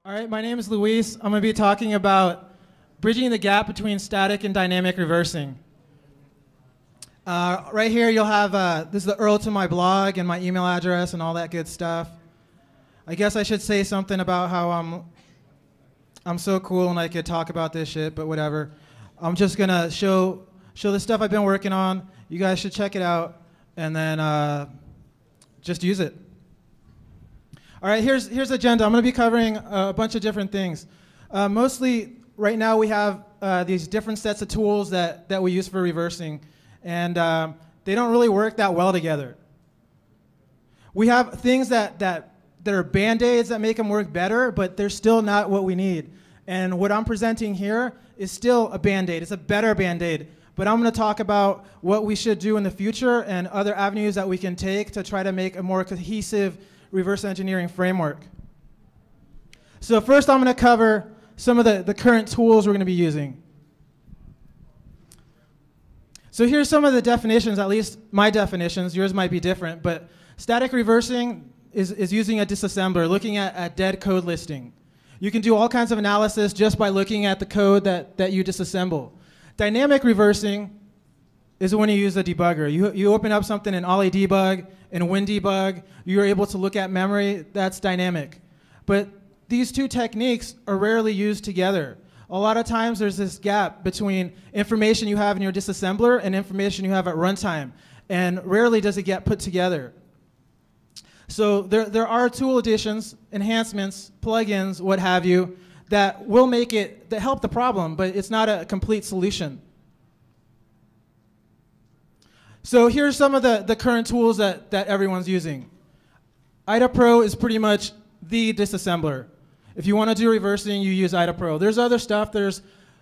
All right, my name is Luis. I'm going to be talking about bridging the gap between static and dynamic reversing. Right here you'll have, this is the URL to my blog and my email address and all that good stuff. I guess I should say something about how I'm so cool and I could talk about this shit, but whatever. I'm just going to show the stuff I've been working on. You guys should check it out and then just use it. All right, here's the agenda. I'm going to be covering a bunch of different things. Mostly, right now we have these different sets of tools that we use for reversing, and they don't really work that well together. We have things that are Band-Aids that make them work better, but they're still not what we need. And what I'm presenting here is still a Band-Aid. It's a better Band-Aid. But I'm going to talk about what we should do in the future and other avenues that we can take to try to make a more cohesive reverse engineering framework. So first I'm going to cover some of the current tools we're going to be using. So here's some of the definitions, at least my definitions. Yours might be different, but static reversing is using a disassembler, looking at dead code listing. You can do all kinds of analysis just by looking at the code that you disassemble. Dynamic reversing is when you use a debugger. You open up something in Ollie debug, in WinDebug, you're able to look at memory. That's dynamic. But these two techniques are rarely used together. A lot of times there's this gap between information you have in your disassembler and information you have at runtime, and rarely does it get put together. So there are tool additions, enhancements, plugins, what have you, that will make it, that help the problem, but it's not a complete solution. So here's some of the current tools that everyone's using. IDA Pro is pretty much the disassembler. If you want to do reversing, you use IDA Pro. There's other stuff. There's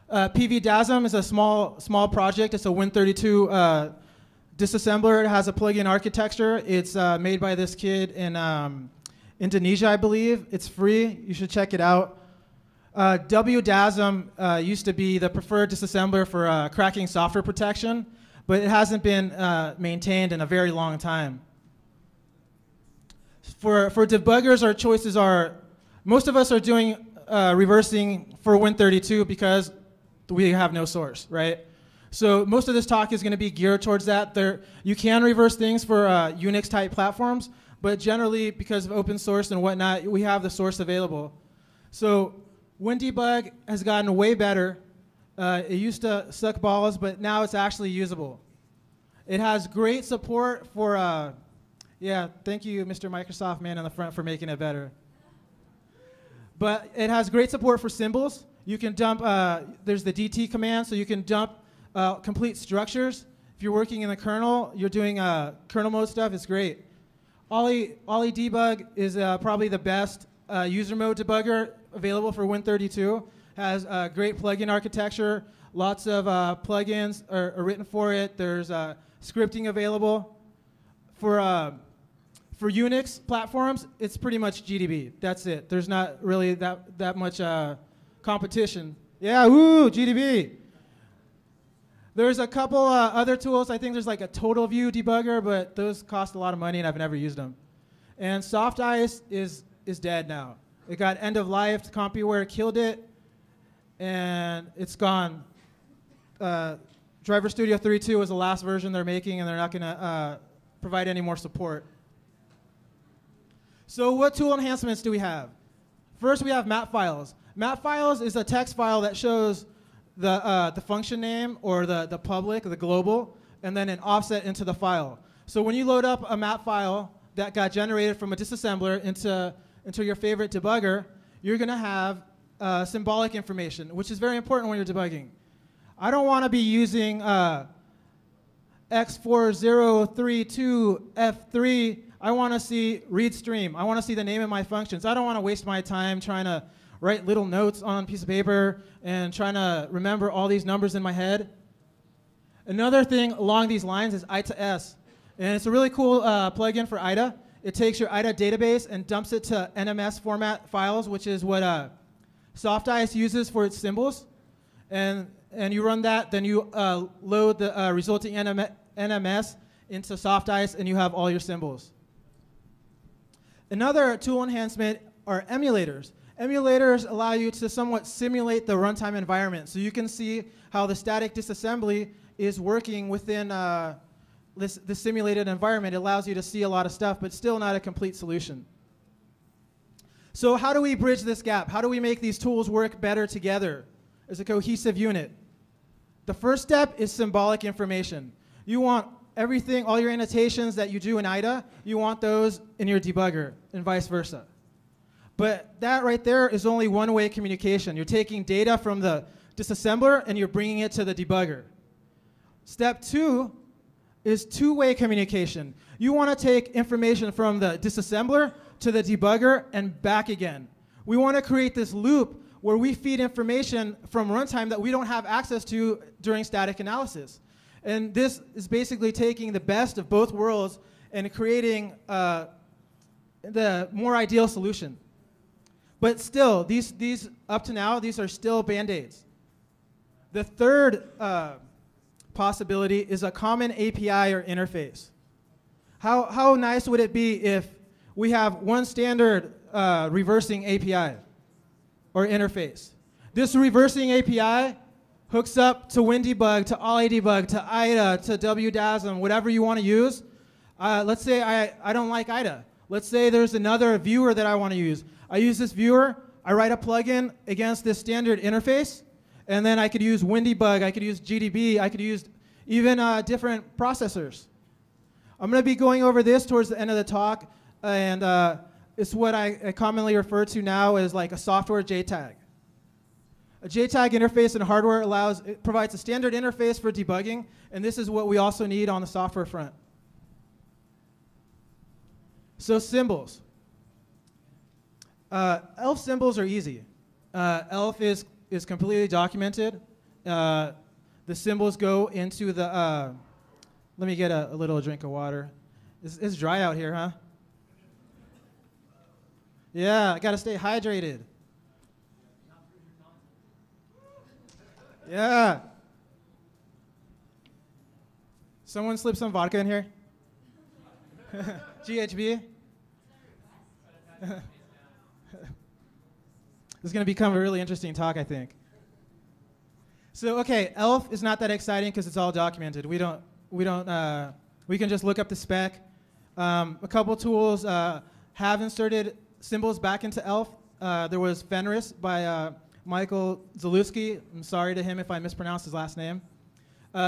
PVDASM is a small project. It's a Win32 disassembler. It has a plug-in architecture. It's made by this kid in Indonesia, I believe. It's free. You should check it out. WDASM used to be the preferred disassembler for cracking software protection, but it hasn't been maintained in a very long time. For debuggers, our choices are, most of us are doing reversing for Win32 because we have no source, right? So most of this talk is going to be geared towards that. You can reverse things for Unix-type platforms, but generally, because of open source and whatnot, we have the source available. So WinDebug has gotten way better. It used to suck balls, but now it's actually usable. It has great support for, yeah, thank you, Mr. Microsoft man in the front for making it better. But it has great support for symbols. You can dump, there's the DT command, so you can dump complete structures. If you're working in the kernel, you're doing kernel mode stuff, it's great. Ollie debug is probably the best user mode debugger available for Win32. Has a great plugin architecture. Lots of plugins are written for it. There's scripting available. For Unix platforms, it's pretty much GDB. That's it. There's not really that much competition. Yeah, woo, GDB. There's a couple other tools. I think there's like a Total View debugger, but those cost a lot of money and I've never used them. And Soft Ice is dead now. It got end of life. CompuWare killed it, and it's gone. Driver Studio 3.2 was the last version they're making, and they're not going to provide any more support. So what tool enhancements do we have? First, we have map files. Map files is a text file that shows the function name or the public, the global, and then an offset into the file. So when you load up a map file that got generated from a disassembler into your favorite debugger, you're going to have symbolic information, which is very important when you're debugging. I don't want to be using X4032F3. I want to see read stream. I want to see the name of my functions. I don't want to waste my time trying to write little notes on a piece of paper and trying to remember all these numbers in my head. Another thing along these lines is I2S. And it's a really cool plugin for IDA. It takes your IDA database and dumps it to NMS format files, which is what Soft Ice uses for its symbols. And you run that, then you load the resulting NMS into Soft Ice, and you have all your symbols. Another tool enhancement are emulators. Emulators allow you to somewhat simulate the runtime environment. So you can see how the static disassembly is working within the simulated environment. It allows you to see a lot of stuff, but still not a complete solution. So how do we bridge this gap? How do we make these tools work better together as a cohesive unit? The first step is symbolic information. You want everything, all your annotations that you do in IDA, you want those in your debugger, and vice versa. But that right there is only one-way communication. You're taking data from the disassembler and you're bringing it to the debugger. Step 2 is two-way communication. You want to take information from the disassembler to the debugger and back again. We want to create this loop where we feed information from runtime that we don't have access to during static analysis. And this is basically taking the best of both worlds and creating the more ideal solution. But still, these up to now, these are still Band-Aids. The third possibility is a common API or interface. How nice would it be if we have one standard reversing API or interface? This reversing API hooks up to WinDebug, to OllyDebug, to IDA, to WDASM, whatever you want to use. Let's say I don't like IDA. Let's say there's another viewer that I want to use. I use this viewer, I write a plugin against this standard interface, and then I could use WinDebug, I could use GDB, I could use even different processors. I'm going to be going over this towards the end of the talk, and it's what I commonly refer to now as like a software JTAG. A JTAG interface in hardware provides a standard interface for debugging, and this is what we also need on the software front. So symbols. ELF symbols are easy. ELF is completely documented. The symbols go into the, let me get a little drink of water. It's dry out here, huh? Yeah, I gotta stay hydrated. Yeah. Someone slip some vodka in here? GHB? This is going to become a really interesting talk, I think. So, okay, ELF is not that exciting because it's all documented. We can just look up the spec. A couple tools have inserted symbols back into ELF. There was Fenris by Michael Zalewski. I'm sorry to him if I mispronounced his last name.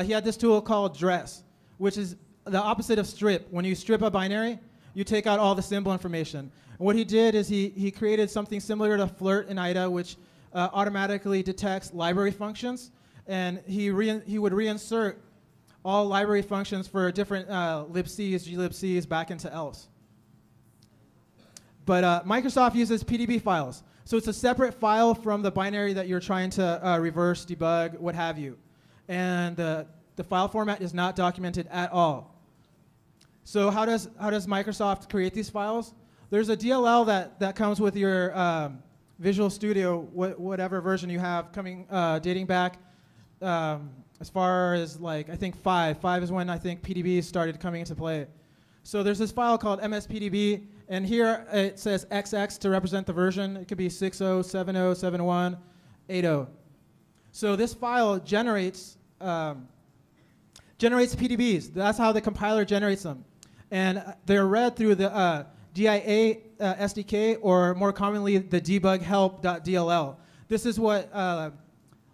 He had this tool called dress, which is the opposite of strip. When you strip a binary, you take out all the symbol information. And what he did is he created something similar to Flirt in IDA, which automatically detects library functions, and he would reinsert all library functions for different libcs, glibcs back into ELFs. But Microsoft uses PDB files. So it's a separate file from the binary that you're trying to reverse, debug, what have you. And the file format is not documented at all. So how does Microsoft create these files? There's a DLL that comes with your Visual Studio, whatever version you have, dating back as far as like I think 5. 5 is when I think PDB started coming into play. So there's this file called MSPDB, and here it says XX to represent the version. It could be 6.0, 7.0, 7.1, 8.0. So this file generates PDBs. That's how the compiler generates them. And they're read through the DIA SDK, or more commonly, the debug help.dll. This is what,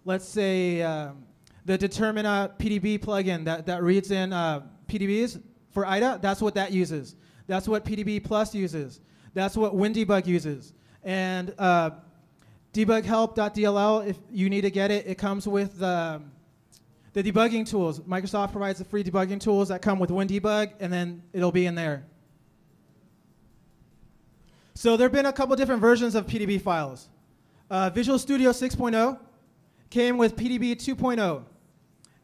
let's say, the Determina PDB plugin that reads in PDBs for IDA, that's what that uses. That's what PDB Plus uses. That's what WinDebug uses. And debug help.dll, if you need to get it, it comes with the debugging tools. Microsoft provides the free debugging tools that come with WinDebug, and then it'll be in there. So there have been a couple different versions of PDB files. Visual Studio 6.0 came with PDB 2.0.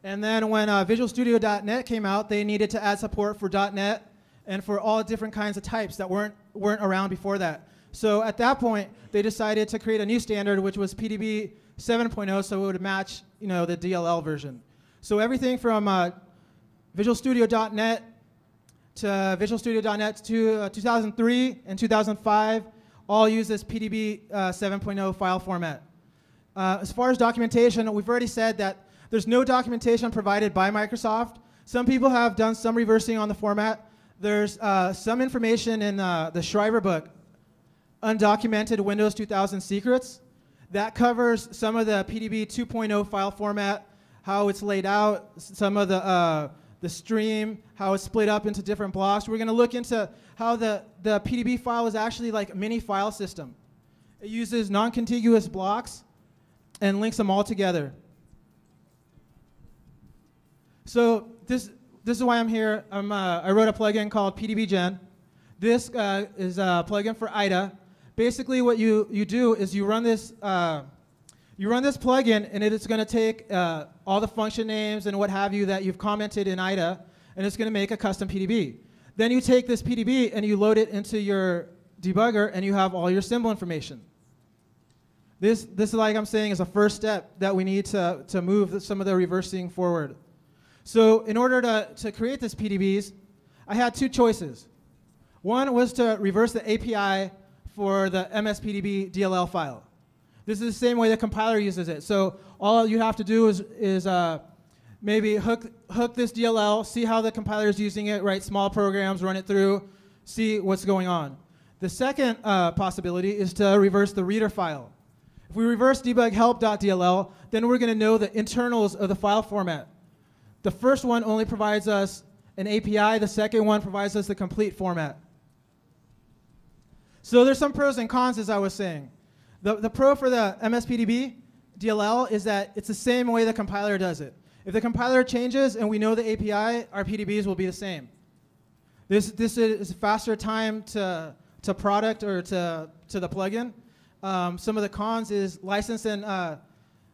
And then when Visual Studio.NET came out, they needed to add support for .NET and for all different kinds of types that weren't around before that. So at that point, they decided to create a new standard, which was PDB 7.0, so it would match, the DLL version. So everything from Visual Studio.NET to Visual Studio.NET to 2003 and 2005 all use this PDB 7.0 file format. As far as documentation, we've already said that there's no documentation provided by Microsoft. Some people have done some reversing on the format. There's some information in the Shriver book, Undocumented Windows 2000 Secrets. That covers some of the PDB 2.0 file format, how it's laid out, some of the stream, how it's split up into different blocks. We're going to look into how the PDB file is actually like a mini file system. It uses non-contiguous blocks and links them all together. So this is why I'm here. I wrote a plugin called PDBGen. This is a plugin for IDA. Basically, what you do is you run this plugin, and it's going to take all the function names and what have you that you've commented in IDA, and it's going to make a custom PDB. Then you take this PDB and you load it into your debugger, and you have all your symbol information. This like I'm saying, is a first step that we need to move some of the reversing forward. So in order to create this PDBs, I had two choices. One was to reverse the API for the MSPDB DLL file. This is the same way the compiler uses it. So all you have to do is maybe hook this DLL, see how the compiler is using it, write small programs, run it through, see what's going on. The second possibility is to reverse the reader file. If we reverse debug help.dll, then we're going to know the internals of the file format. The first one only provides us an API. The second one provides us the complete format. So there's some pros and cons, as I was saying. The pro for the MSPDB DLL is that it's the same way the compiler does it. If the compiler changes and we know the API, our PDBs will be the same. This is faster time to product or to the plugin. Some of the cons is license and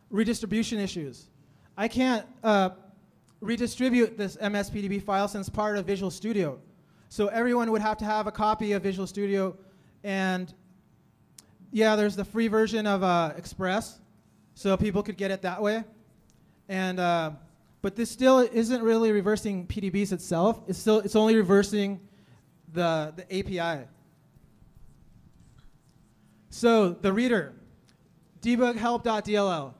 redistribution issues. I can't redistribute this MSPDB file since part of Visual Studio. So everyone would have to have a copy of Visual Studio. And yeah, there's the free version of Express, so people could get it that way. And but this still isn't really reversing PDBs itself. It's only reversing the API. So the reader, debug help.dll.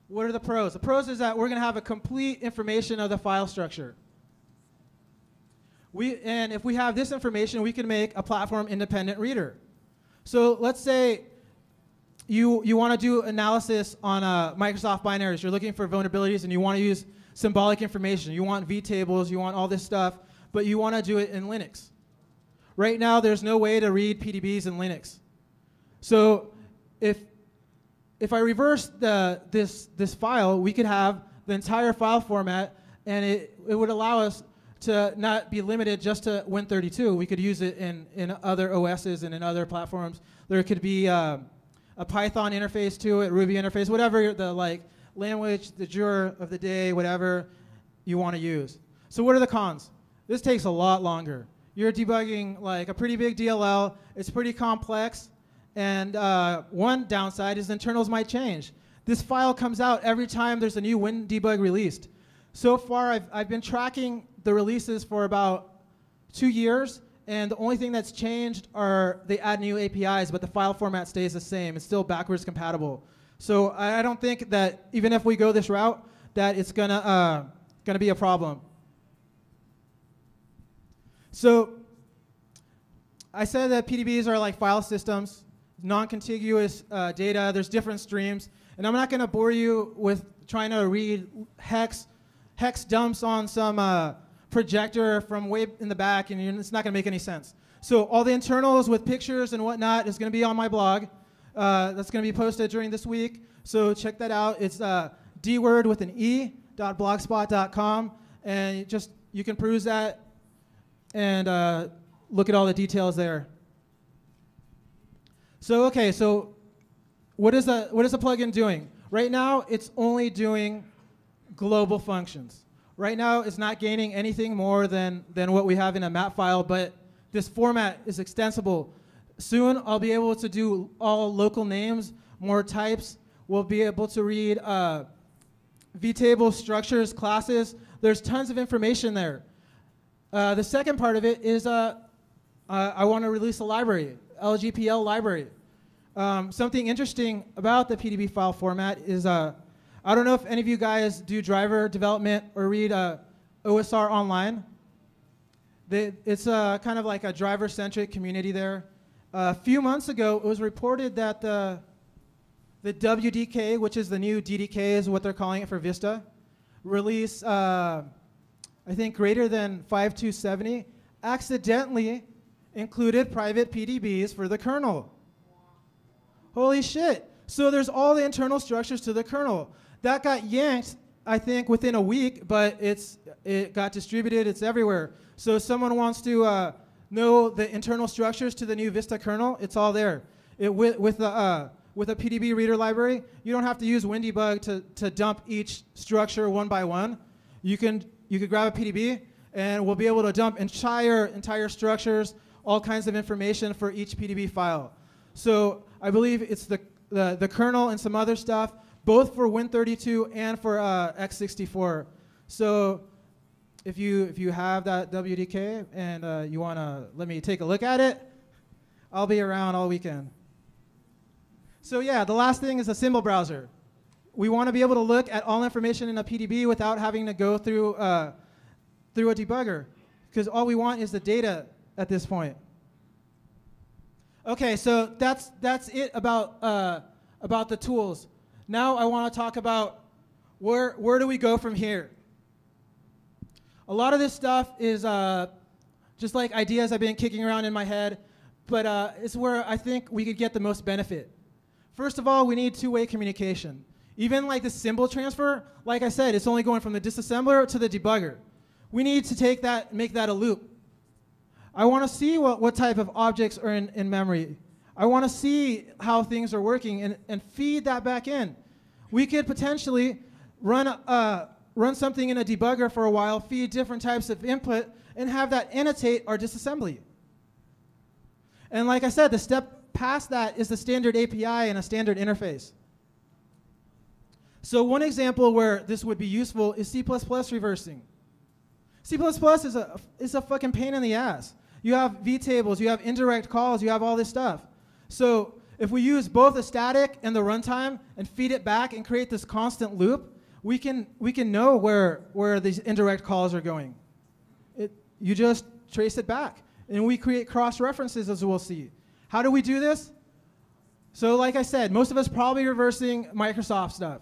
What are the pros? The pros is that we're going to have a complete information of the file structure. And if we have this information, we can make a platform-independent reader. So let's say you want to do analysis on Microsoft binaries. You're looking for vulnerabilities, and you want to use symbolic information. You want vtables. You want all this stuff, but you want to do it in Linux. Right now, there's no way to read PDBs in Linux. So if I reverse this file, we could have the entire file format, and it would allow us to not be limited just to Win32. We could use it in other OSs and in other platforms. There could be a Python interface to it, Ruby interface, whatever the language, the jour of the day, whatever you want to use. So what are the cons? This takes a lot longer. You're debugging like a pretty big DLL. It's pretty complex. And one downside is internals might change. This file comes out every time there's a new WinDebug released. So far, I've been tracking the releases for about 2 years, and the only thing that's changed are they add new APIs, but the file format stays the same. It's still backwards compatible. So I don't think that even if we go this route, that it's gonna be a problem. So I said that PDBs are like file systems, non-contiguous data. There's different streams, and I'm not going to bore you with trying to read hex dumps on some projector from way in the back, and it's not going to make any sense. So all the internals with pictures and whatnot is going to be on my blog. That's going to be posted during this week. So check that out. It's dword with an e.blogspot.com, and you can peruse that and look at all the details there. So okay, so what is the plugin doing? Right now, it's only doing global functions. Right now, it's not gaining anything more than what we have in a map file, but this format is extensible. Soon, I'll be able to do all local names, more types. We'll be able to read vtable structures, classes. There's tons of information there. The second part of it is I want to release a library. LGPL library. Something interesting about the PDB file format is, I don't know if any of you guys do driver development or read OSR online. It's kind of like a driver-centric community there. A few months ago, it was reported that the WDK, which is the new DDK is what they're calling it for Vista, release, I think greater than 5270, accidentally included private PDBs for the kernel. Holy shit. So there's all the internal structures to the kernel. That got yanked, I think, within a week, but it got distributed. It's everywhere. So if someone wants to know the internal structures to the new Vista kernel, it's all there. With a PDB reader library, you don't have to use WinDebug to dump each structure one by one. You could grab a PDB, and we'll be able to dump entire structures, all kinds of information for each PDB file. So I believe it's the kernel and some other stuff, both for Win32 and for x64. So if you have that WDK and you want to let me take a look at it, I'll be around all weekend. So yeah, the last thing is a symbol browser. We want to be able to look at all information in a PDB without having to go through a debugger, because all we want is the data at this point. Okay, so that's it about the tools. Now I want to talk about where do we go from here. A lot of this stuff is just like ideas I've been kicking around in my head, but it's where I think we could get the most benefit. First of all, we need two-way communication. Even like the symbol transfer, like I said, it's only going from the disassembler to the debugger. We need to take that, make that a loop. I want to see what type of objects are in memory. I want to see how things are working and feed that back in. We could potentially run something in a debugger for a while, feed different types of input, and have that annotate our disassembly. And like I said, the step past that is the standard API and a standard interface. So one example where this would be useful is C++ reversing. C++ is a fucking pain in the ass. You have vtables, you have indirect calls, you have all this stuff. So if we use both the static and the runtime and feed it back and create this constant loop, we can know where these indirect calls are going. You just trace it back. And we create cross-references, as we'll see. How do we do this? So like I said, most of us probably reversing Microsoft stuff.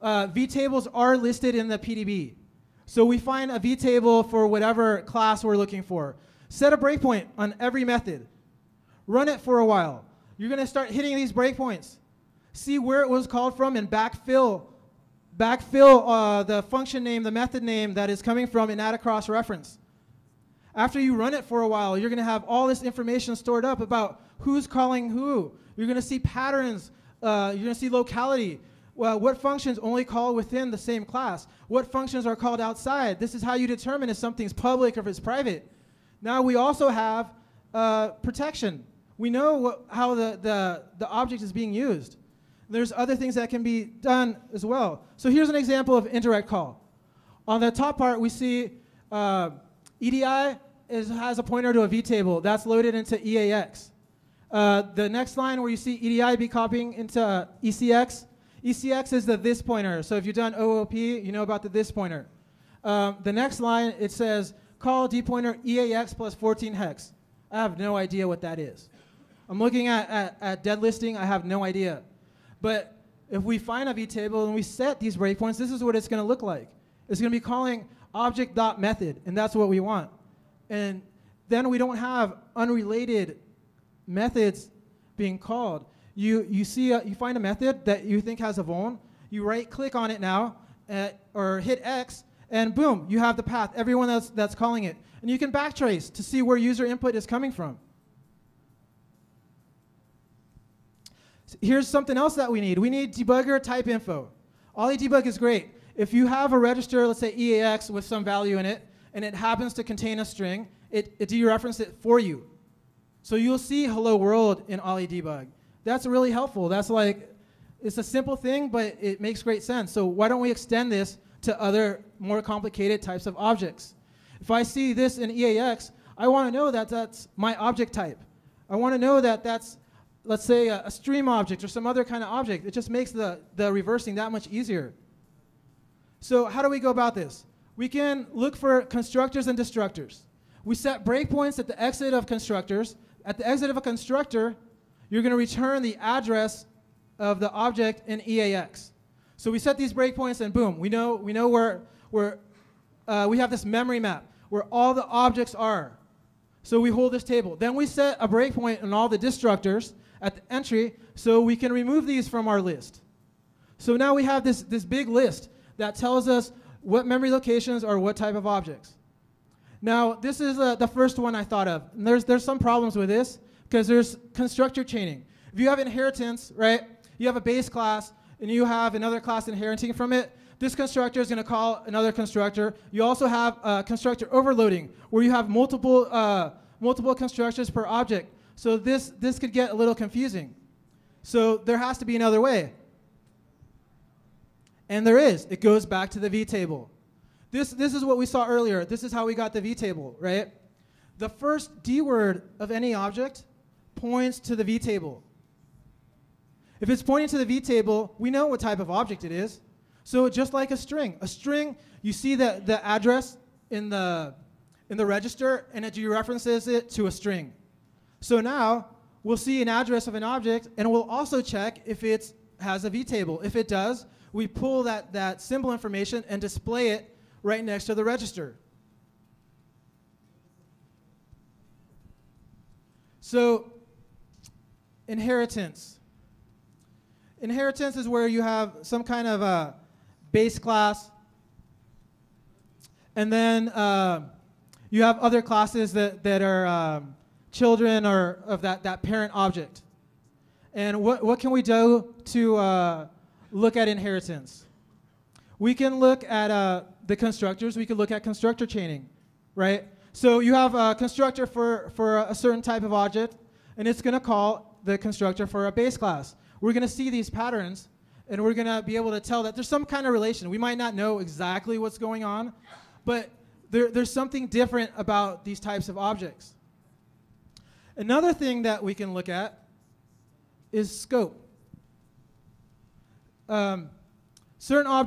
Vtables are listed in the PDB. So we find a vtable for whatever class we're looking for. Set a breakpoint on every method. Run it for a while. You're going to start hitting these breakpoints. See where it was called from and backfill the function name, the method name that is coming from, and add a cross-reference. After you run it for a while, you're going to have all this information stored up about who's calling who. You're going to see patterns. You're going to see locality. Well, what functions only call within the same class? What functions are called outside? This is how you determine if something's public or if it's private. Now we also have protection. We know how the object is being used. There's other things that can be done as well. So here's an example of indirect call. On the top part, we see EDI has a pointer to a vtable. That's loaded into EAX. The next line where you see EDI be copying into ECX, ECX is the this pointer. So if you've done OOP, you know about the this pointer. The next line, it says call D pointer EAX plus 14 hex. I have no idea what that is. I'm looking at dead listing. I have no idea. But if we find a vtable and we set these breakpoints, this is what it's going to look like. It's going to be calling object.method, and that's what we want. And then we don't have unrelated methods being called. You find a method that you think has a vuln, you right-click on it now, or hit X, and boom, you have the path, everyone that's calling it. And you can backtrace to see where user input is coming from. So here's something else that we need. We need debugger type info. OllyDebug is great. If you have a register, let's say EAX with some value in it, and it happens to contain a string, it dereferences it for you. So you'll see hello world in OllyDebug. That's really helpful. That's like, it's a simple thing, but it makes great sense. So why don't we extend this to other more complicated types of objects? If I see this in EAX, I want to know that that's my object type. I want to know that that's, let's say, a stream object or some other kind of object. It just makes the reversing that much easier. So how do we go about this? We can look for constructors and destructors. We set breakpoints at the exit of constructors. At the exit of a constructor, you're going to return the address of the object in EAX. So we set these breakpoints, and boom, we know where we have this memory map where all the objects are. So we hold this table. Then we set a breakpoint on all the destructors at the entry, so we can remove these from our list. So now we have this big list that tells us what memory locations are what type of objects. Now, this is the first one I thought of. And there's some problems with this because there's constructor chaining. If you have inheritance, right, you have a base class and you have another class inheriting from it, this constructor is going to call another constructor. You also have constructor overloading where you have multiple constructors per object. So this could get a little confusing. So there has to be another way. And there is. It goes back to the vtable. This is what we saw earlier. This is how we got the vtable, right? The first D word of any object points to the vtable. If it's pointing to the vtable, we know what type of object it is. So just like a string, you see the address in the register, and it dereferences it to a string. So now we'll see an address of an object, and we'll also check if it has a vtable. If it does, we pull that symbol information and display it right next to the register. So inheritance. Inheritance is where you have some kind of a base class, and then you have other classes that are children or of that parent object. And what can we do to look at inheritance? We can look at the constructors. We can look at constructor chaining, right? So you have a constructor for a certain type of object, and it's going to call the constructor for a base class. We're going to see these patterns, and we're going to be able to tell that there's some kind of relation. We might not know exactly what's going on, but there's something different about these types of objects. Another thing that we can look at is scope. Certain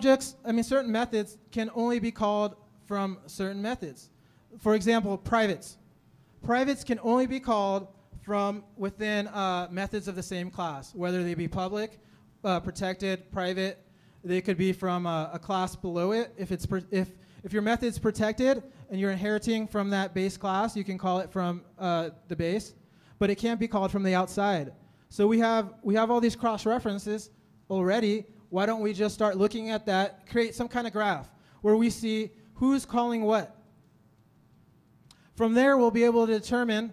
methods can only be called from certain methods. For example, privates. Privates can only be called from within methods of the same class, whether they be public, protected, private. They could be from a class below it. If your method's protected and you're inheriting from that base class, you can call it from the base, but it can't be called from the outside. So we have all these cross references already. Why don't we just start looking at that, create some kind of graph where we see who's calling what? From there, we'll be able to determine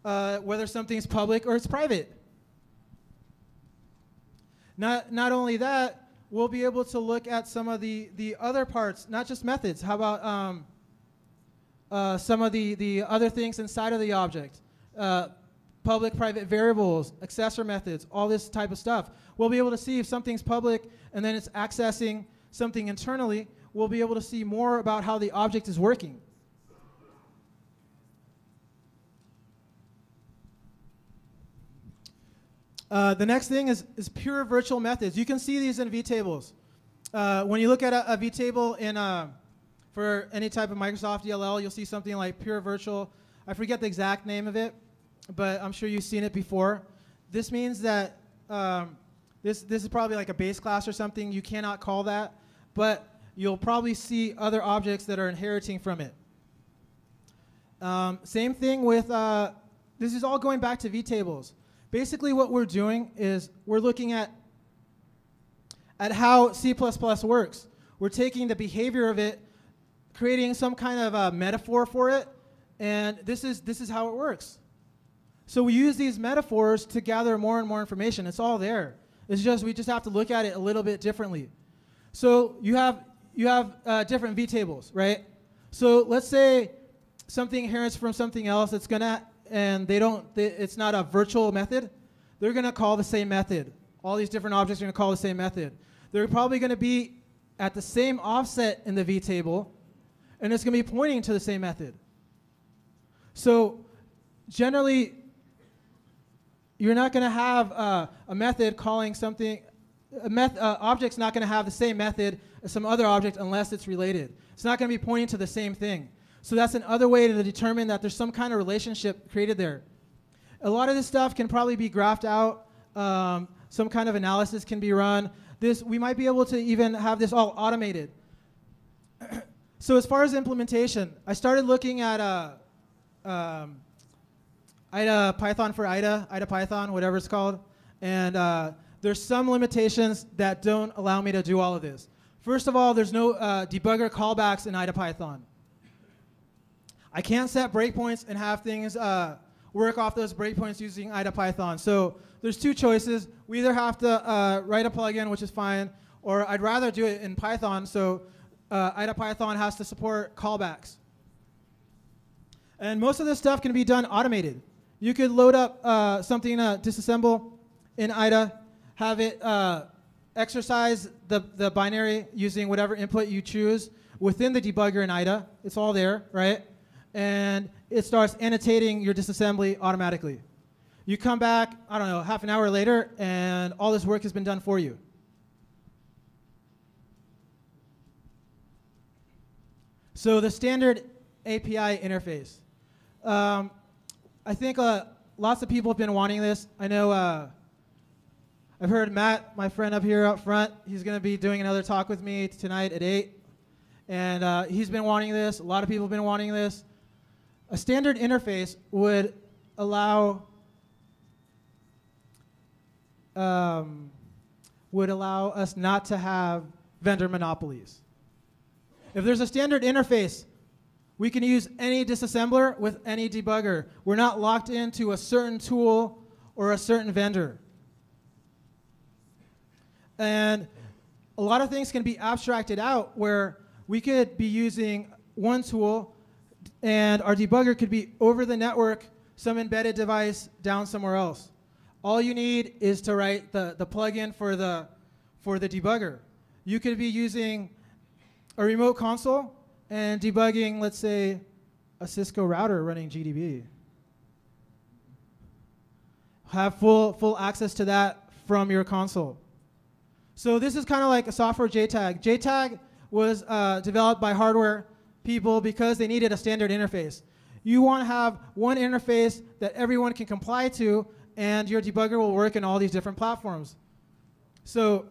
whether something's public or it's private. Not only that, we'll be able to look at some of the other parts, not just methods. How about some of the other things inside of the object? Public, private variables, accessor methods, all this type of stuff. We'll be able to see if something's public and then it's accessing something internally. We'll be able to see more about how the object is working. The next thing is pure virtual methods. You can see these in vtables. When you look at a vtable for any type of Microsoft DLL, you'll see something like pure virtual. I forget the exact name of it, but I'm sure you've seen it before. This means that this is probably like a base class or something. You cannot call that, but you'll probably see other objects that are inheriting from it. Same thing with, this is all going back to vtables. Basically what we're doing is we're looking at how C++ works. We're taking the behavior of it, creating some kind of a metaphor for it, and this is how it works. So we use these metaphors to gather more and more information. It's all there. It's just we just have to look at it a little bit differently. So you have different vtables, right? So let's say something inherits from something else. It's gonna it's not a virtual method. They're gonna call the same method. All these different objects are gonna call the same method. They're probably gonna be at the same offset in the vtable, and it's gonna be pointing to the same method. So generally, you're not going to have a method calling something, object's not going to have the same method as some other object unless it's related. It's not going to be pointing to the same thing. So that's another way to determine that there's some kind of relationship created there. A lot of this stuff can probably be graphed out. Some kind of analysis can be run. We might be able to even have this all automated. So as far as implementation, I started looking at IDA Python for IDA Python, whatever it's called. And there's some limitations that don't allow me to do all of this. First of all, there's no debugger callbacks in IDA Python. I can't set breakpoints and have things work off those breakpoints using IDA Python. So there's two choices. We either have to write a plugin, which is fine, or I'd rather do it in Python. So IDA Python has to support callbacks. And most of this stuff can be done automated. You could load up something to disassemble in IDA, have it exercise the binary using whatever input you choose within the debugger in IDA. It's all there, right? And it starts annotating your disassembly automatically. You come back, I don't know, half an hour later, and all this work has been done for you. So the standard API interface. I think lots of people have been wanting this. I know I've heard Matt, my friend up here up front, he's going to be doing another talk with me tonight at 8. And he's been wanting this. A lot of people have been wanting this. A standard interface would allow us not to have vendor monopolies. If there's a standard interface, we can use any disassembler with any debugger. We're not locked into a certain tool or a certain vendor. And a lot of things can be abstracted out where we could be using one tool and our debugger could be over the network, some embedded device down somewhere else. All you need is to write the plugin for the debugger. You could be using a remote console and debugging, let's say, a Cisco router running GDB. Have full access to that from your console. So this is kind of like a software JTAG. JTAG was developed by hardware people because they needed a standard interface. You want to have one interface that everyone can comply to, and your debugger will work in all these different platforms. So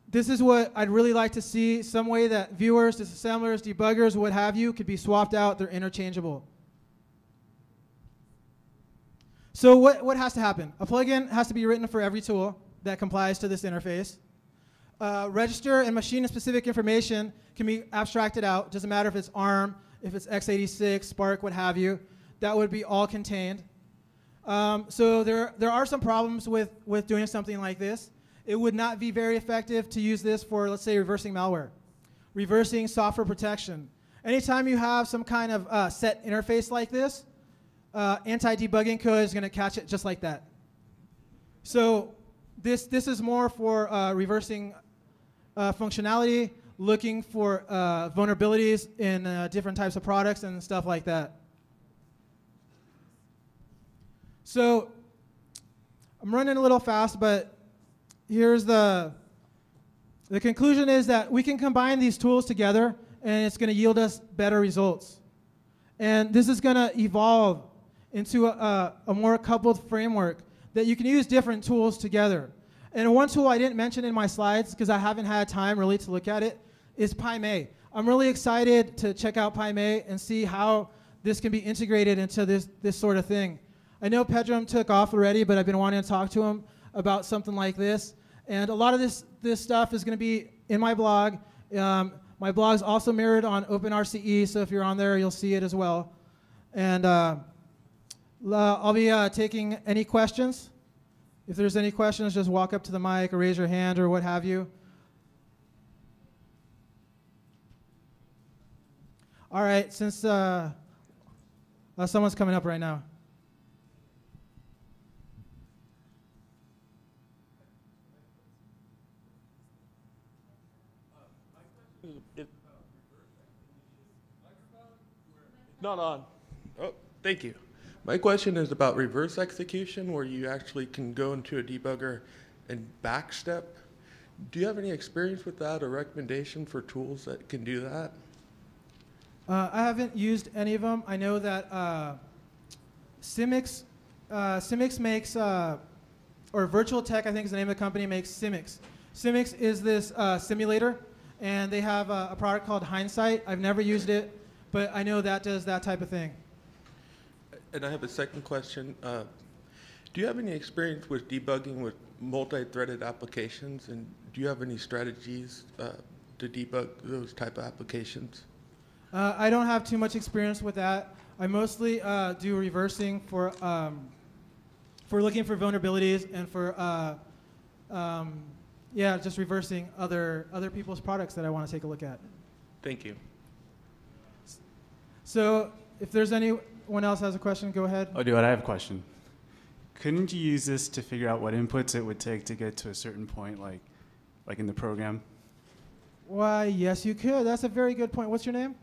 this is what I'd really like to see, some way that viewers, disassemblers, debuggers, what have you, could be swapped out. They're interchangeable. So what has to happen? A plugin has to be written for every tool that complies to this interface. Register and machine-specific information can be abstracted out. Doesn't matter if it's ARM, if it's x86, Spark, what have you. That would be all contained. So there are some problems with doing something like this. It would not be very effective to use this for, let's say, reversing malware, reversing software protection. Anytime you have some kind of set interface like this, anti-debugging code is going to catch it just like that. So this is more for reversing functionality, looking for vulnerabilities in different types of products and stuff like that. So I'm running a little fast, but here's the conclusion is that we can combine these tools together and it's going to yield us better results. And this is going to evolve into a more coupled framework that you can use different tools together. And one tool I didn't mention in my slides because I haven't had time really to look at it is PyMay. I'm really excited to check out PyMay and see how this can be integrated into this sort of thing. I know Pedram took off already, but I've been wanting to talk to him about something like this. And a lot of this stuff is going to be in my blog. My blog's also mirrored on OpenRCE, so if you're on there, you'll see it as well. And I'll be taking any questions. If there's any questions, just walk up to the mic or raise your hand or what have you. All right, since someone's coming up right now. Not on. Oh, thank you. My question is about reverse execution, where you actually can go into a debugger and backstep. Do you have any experience with that or recommendation for tools that can do that? I haven't used any of them. I know that Symix makes, or Virtual Tech, I think is the name of the company, makes Symix. Symix is this simulator, and they have a product called Hindsight. I've never used it, but I know that does that type of thing. And I have a second question. Do you have any experience with debugging with multi-threaded applications, and do you have any strategies to debug those type of applications? I don't have too much experience with that. I mostly do reversing for looking for vulnerabilities and for yeah, just reversing other people's products that I want to take a look at. Thank you. So if there's anyone else has a question, go ahead. Oh, dude, I have a question. Couldn't you use this to figure out what inputs it would take to get to a certain point, like in the program? Why, yes, you could. That's a very good point. What's your name?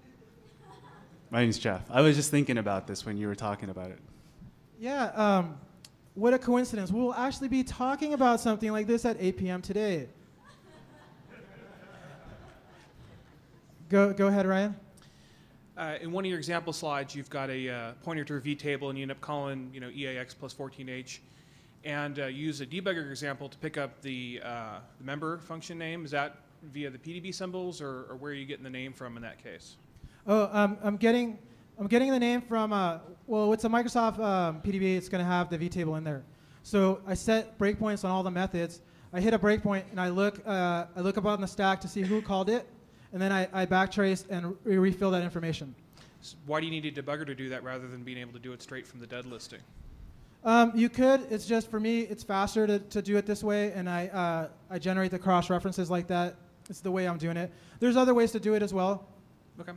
My name's Jeff. I was just thinking about this when you were talking about it. Yeah, what a coincidence. We'll actually be talking about something like this at 8 p.m. today. Go ahead, Ryan. In one of your example slides, you've got a pointer to a vtable, and you end up calling, EAX plus 14H, and use a debugger example to pick up the member function name. Is that via the PDB symbols, or where are you getting the name from in that case? Oh, I'm getting the name from well, it's a Microsoft PDB. It's going to have the vtable in there. So I set breakpoints on all the methods. I hit a breakpoint, and I look up on the stack to see who called it. And then I backtrace and refill that information. So why do you need a debugger to do that rather than being able to do it straight from the dead listing? You could. It's just, for me, it's faster to do it this way, and I generate the cross-references like that. It's the way I'm doing it. There's other ways to do it as well. Okay.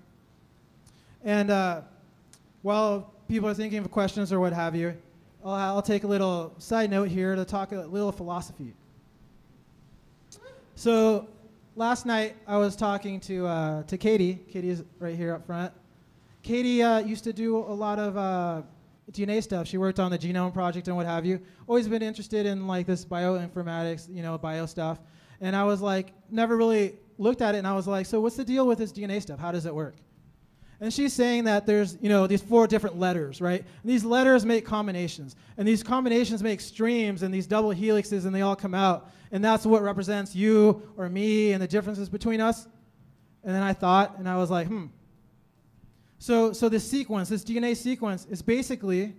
And while people are thinking of questions or what have you, I'll take a little side note here to talk a little philosophy. So last night, I was talking to Katie. Katie's right here up front. Katie used to do a lot of DNA stuff. She worked on the Genome Project and what have you. Always been interested in like this bioinformatics, bio stuff. And I was like, never really looked at it. And I was like, so what's the deal with this DNA stuff? How does it work? And she's saying that there's, these 4 different letters, right? And these letters make combinations. And these combinations make streams and these double helixes, and they all come out. And that's what represents you or me and the differences between us. And then I thought, and I was like, So this sequence, this DNA sequence, is basically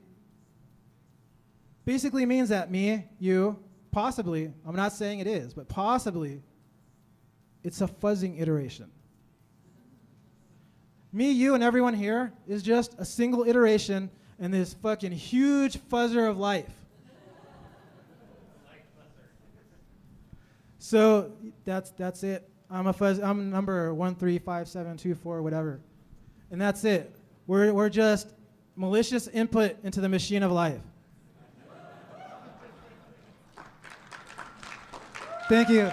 means that me, you, possibly, I'm not saying it is, but possibly, it's a fuzzing iteration. Me, you, and everyone here is just a single iteration in this fucking huge fuzzer of life. So that's it. I'm number 135724, whatever. And that's it. We're just malicious input into the machine of life. Thank you.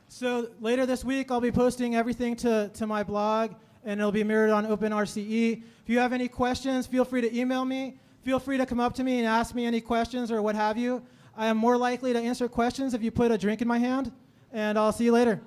So later this week, I'll be posting everything to my blog, and it'll be mirrored on OpenRCE. If you have any questions, feel free to email me. Feel free to come up to me and ask me any questions or what have you. I am more likely to answer questions if you put a drink in my hand, and I'll see you later.